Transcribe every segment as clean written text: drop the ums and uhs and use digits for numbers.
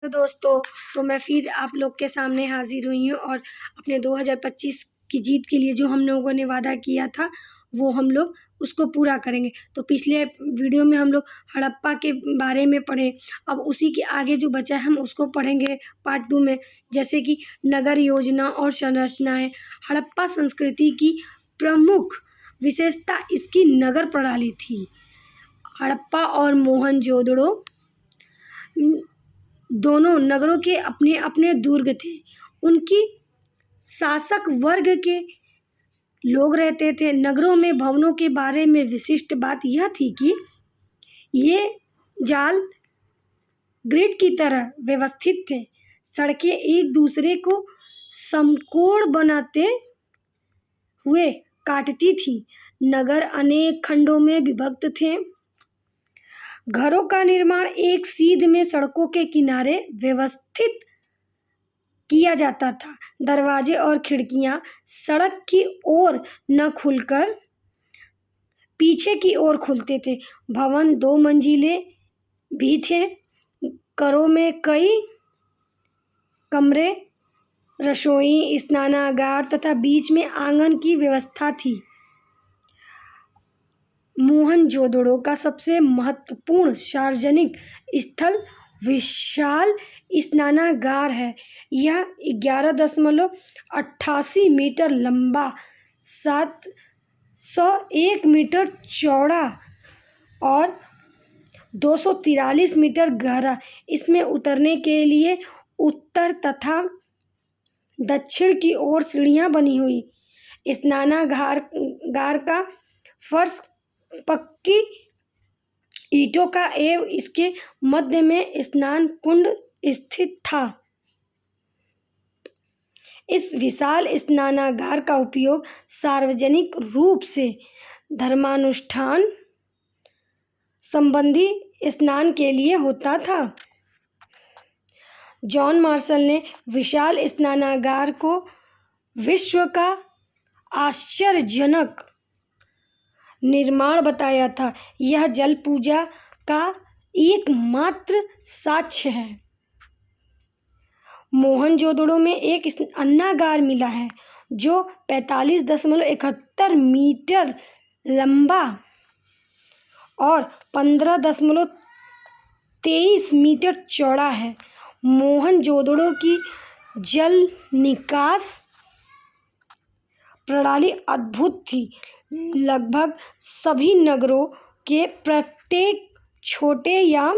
तो दोस्तों, तो मैं फिर आप लोग के सामने हाजिर हुई हूँ और अपने 2025 की जीत के लिए जो हम लोगों ने वादा किया था वो हम लोग उसको पूरा करेंगे। तो पिछले वीडियो में हम लोग हड़प्पा के बारे में पढ़े, अब उसी के आगे जो बचा है हम उसको पढ़ेंगे पार्ट 2 में। जैसे कि नगर योजना और संरचनाएं। हड़प्पा संस्कृति की प्रमुख विशेषता इसकी नगर प्रणाली थी। हड़प्पा और मोहनजोदड़ो दोनों नगरों के अपने अपने दुर्ग थे। उनकी शासक वर्ग के लोग रहते थे। नगरों में भवनों के बारे में विशिष्ट बात यह थी कि ये जाल ग्रिड की तरह व्यवस्थित थे। सड़कें एक दूसरे को समकोण बनाते हुए काटती थी। नगर अनेक खंडों में विभक्त थे। घरों का निर्माण एक सीध में सड़कों के किनारे व्यवस्थित किया जाता था। दरवाजे और खिड़कियां सड़क की ओर न खुलकर पीछे की ओर खुलते थे। भवन 2 मंजिले भी थे। घरों में कई कमरे, रसोई, स्नानागार तथा बीच में आंगन की व्यवस्था थी। मोहनजोदड़ो का सबसे महत्वपूर्ण सार्वजनिक स्थल विशाल स्नानागार है। यह 11.88 मीटर लंबा, 701 मीटर चौड़ा और 243 मीटर गहरा। इसमें उतरने के लिए उत्तर तथा दक्षिण की ओर सीढ़ियां बनी हुई। स्नानागार का फर्श पक्की ईंटों का एवं इसके मध्य में स्नान कुंड स्थित था। इस विशाल स्नानागार का उपयोग सार्वजनिक रूप से धर्मानुष्ठान संबंधी स्नान के लिए होता था। जॉन मार्शल ने विशाल स्नानागार को विश्व का आश्चर्यजनक निर्माण बताया था। यह जल पूजा का एकमात्र साक्ष्य है। मोहनजोदड़ो में एक अन्नागार मिला है जो 45.71 मीटर लंबा और 15.23 मीटर चौड़ा है। मोहनजोदड़ो की जल निकास प्रणाली अद्भुत थी। लगभग सभी नगरों के प्रत्येक छोटे या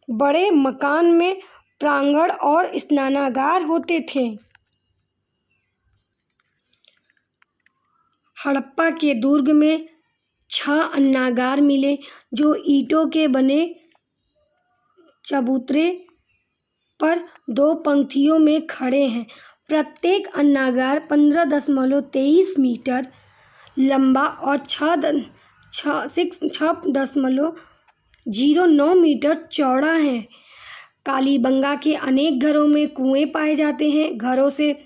बड़े मकान में प्रांगण और स्नानागार होते थे। हड़प्पा के दुर्ग में 6 अन्नागार मिले जो ईंटों के बने चबूतरे पर 2 पंक्तियों में खड़े हैं। प्रत्येक अन्नागार 15.23 मीटर लंबा और 6.09 मीटर चौड़ा है। कालीबंगा के अनेक घरों में कुएं पाए जाते हैं। घरों से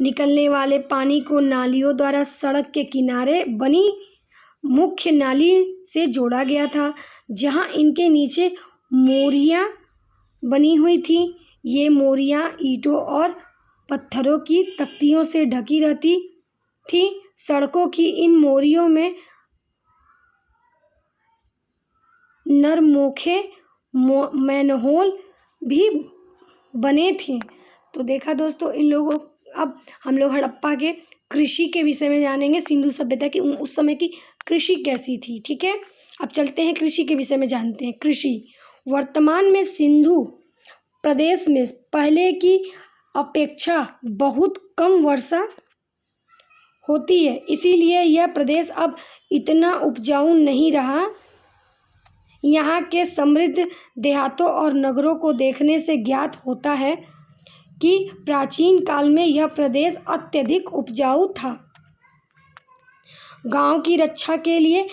निकलने वाले पानी को नालियों द्वारा सड़क के किनारे बनी मुख्य नाली से जोड़ा गया था, जहां इनके नीचे मोरियां बनी हुई थी। ये मोरियां ईंटों और पत्थरों की तख्तियों से ढकी रहती थी। सड़कों की इन मोरियों में नरमोखे मैनहोल भी बने थे। तो देखा दोस्तों, इन लोगों अब हम लोग हड़प्पा के कृषि के विषय में जानेंगे। सिंधु सभ्यता की उस समय की कृषि कैसी थी। ठीक है, अब चलते हैं कृषि के विषय में जानते हैं। कृषि वर्तमान में सिंधु प्रदेश में पहले की अपेक्षा बहुत कम वर्षा होती है, इसीलिए यह प्रदेश अब इतना उपजाऊ नहीं रहा। यहाँ के समृद्ध देहातों और नगरों को देखने से ज्ञात होता है कि प्राचीन काल में यह प्रदेश अत्यधिक उपजाऊ था। गांव की रक्षा के लिए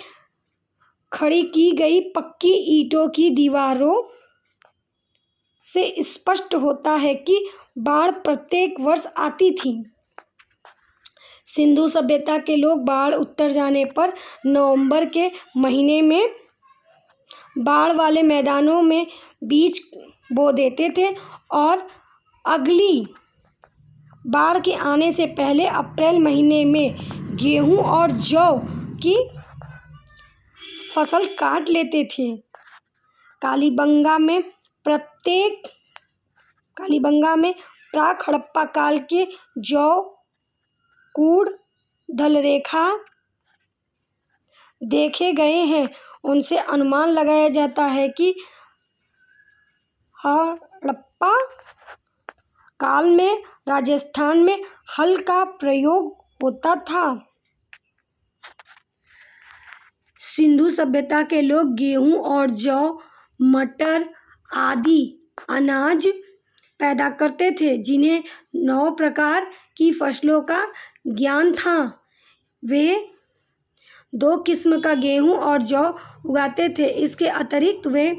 खड़ी की गई पक्की ईंटों की दीवारों से स्पष्ट होता है कि बाढ़ प्रत्येक वर्ष आती थी। सिंधु सभ्यता के लोग बाढ़ उतर जाने पर नवंबर के महीने में बाढ़ वाले मैदानों में बीज बो देते थे और अगली बाढ़ के आने से पहले अप्रैल महीने में गेहूं और जौ की फसल काट लेते थे। कालीबंगा में प्राक हड़प्पा काल के जौ कूड़ धलरेखा देखे गए हैं। उनसे अनुमान लगाया जाता है कि हड़प्पा काल में राजस्थान में हल का प्रयोग होता था। सिंधु सभ्यता के लोग गेहूं और जौ, मटर आदि अनाज पैदा करते थे, जिन्हें 9 प्रकार की फसलों का ज्ञान था। वे 2 किस्म का गेहूं और जौ उगाते थे। इसके अतिरिक्त वे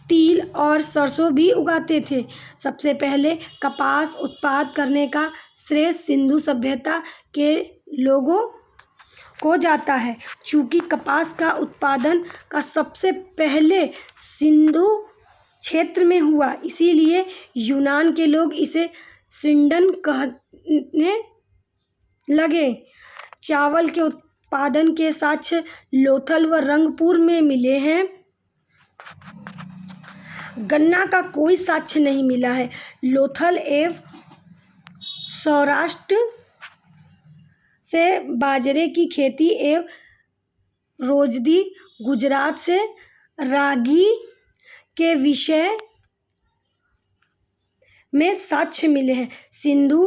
तिल और सरसों भी उगाते थे। सबसे पहले कपास उत्पादन करने का श्रेय सिंधु सभ्यता के लोगों को जाता है। चूंकि कपास का उत्पादन का सबसे पहले सिंधु क्षेत्र में हुआ, इसीलिए यूनान के लोग इसे सिंडन कहने लगे। चावल के उत्पादन के साक्ष्य लोथल व रंगपुर में मिले हैं। गन्ना का कोई साक्ष्य नहीं मिला है। लोथल एवं सौराष्ट्र से बाजरे की खेती एवं रोजदी गुजरात से रागी के विषय में साक्ष्य मिले हैं। सिंधु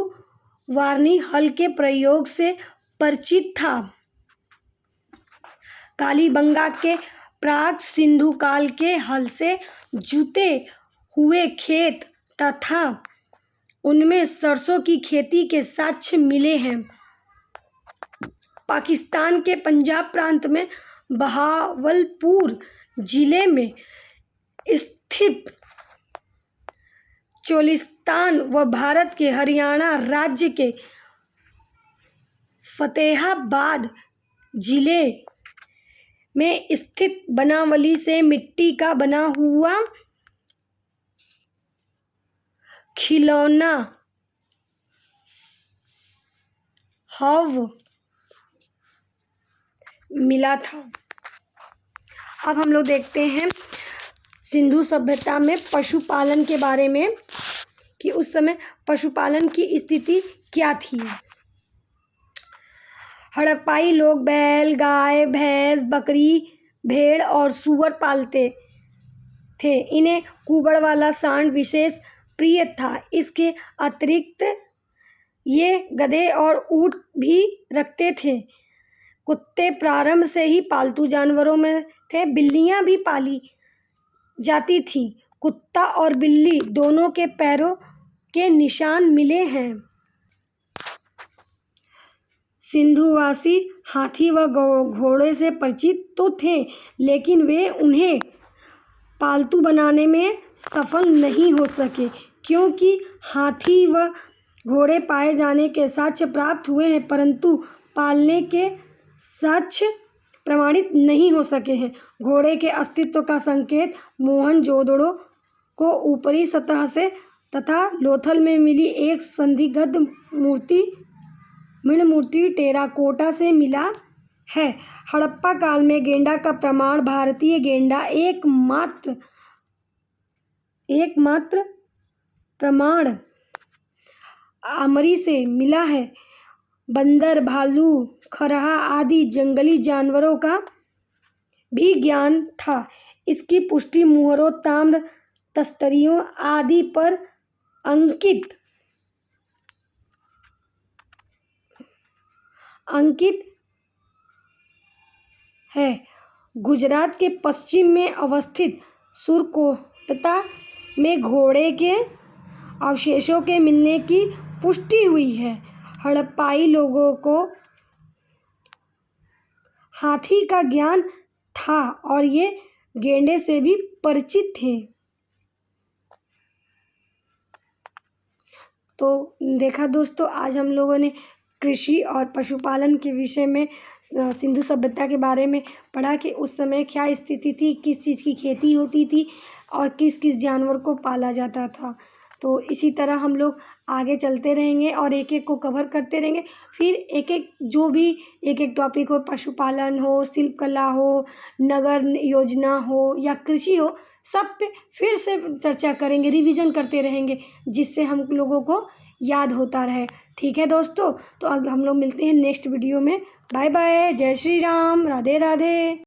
वारनी हल के प्रयोग से परिचित था। कालीबंगा के प्राक सिंधु काल के हल से जुते हुए खेत तथा उनमें सरसों की खेती के साक्ष्य मिले हैं। पाकिस्तान के पंजाब प्रांत में बहावलपुर जिले में स्थित चोलिस्तान व भारत के हरियाणा राज्य के फतेहाबाद जिले में स्थित बनावली से मिट्टी का बना हुआ खिलौना हव मिला था। अब हम लोग देखते हैं सिंधु सभ्यता में पशुपालन के बारे में कि उस समय पशुपालन की स्थिति क्या थी। हड़प्पाई लोग बैल, गाय, भैंस, बकरी, भेड़ और सूअर पालते थे। इन्हें कुबड़ वाला सांड विशेष प्रिय था। इसके अतिरिक्त ये गधे और ऊँट भी रखते थे। कुत्ते प्रारंभ से ही पालतू जानवरों में थे। बिल्लियाँ भी पाली जाती थीं। कुत्ता और बिल्ली दोनों के पैरों के निशान मिले हैं। सिंधुवासी हाथी व घोड़े से परिचित तो थे, लेकिन वे उन्हें पालतू बनाने में सफल नहीं हो सके, क्योंकि हाथी व घोड़े पाए जाने के साक्ष्य प्राप्त हुए हैं, परंतु पालने के साक्ष्य प्रमाणित नहीं हो सके हैं। घोड़े के अस्तित्व का संकेत मोहनजोदड़ो को ऊपरी सतह से तथा लोथल में मिली एक संदिग्ध मूर्ति टेराकोटा से मिला है। हड़प्पा काल में गेंडा का प्रमाण भारतीय गेंडा एकमात्र प्रमाण आमरी से मिला है। बंदर, भालू, खरहा आदि जंगली जानवरों का भी ज्ञान था। इसकी पुष्टि मुहरों, ताम्र तस्तरियों आदि पर अंकित है। गुजरात के पश्चिम में अवस्थित सुरकोटता में घोड़े के अवशेषों के मिलने की पुष्टि हुई है। हड़प्पाई लोगों को हाथी का ज्ञान था और ये गेंडे से भी परिचित थे। तो देखा दोस्तों, आज हम लोगों ने कृषि और पशुपालन के विषय में सिंधु सभ्यता के बारे में पढ़ा कि उस समय क्या स्थिति थी, किस चीज़ की खेती होती थी, और किस किस जानवर को पाला जाता था। तो इसी तरह हम लोग आगे चलते रहेंगे और एक एक को कवर करते रहेंगे। फिर एक एक जो भी एक एक टॉपिक हो, पशुपालन हो, शिल्पकला हो, नगर योजना हो या कृषि हो, सब पे फिर से चर्चा करेंगे, रिवीजन करते रहेंगे, जिससे हम लोगों को याद होता रहे। ठीक है दोस्तों, तो अब हम लोग मिलते हैं नेक्स्ट वीडियो में। बाय बाय, जय श्री राम, राधे राधे।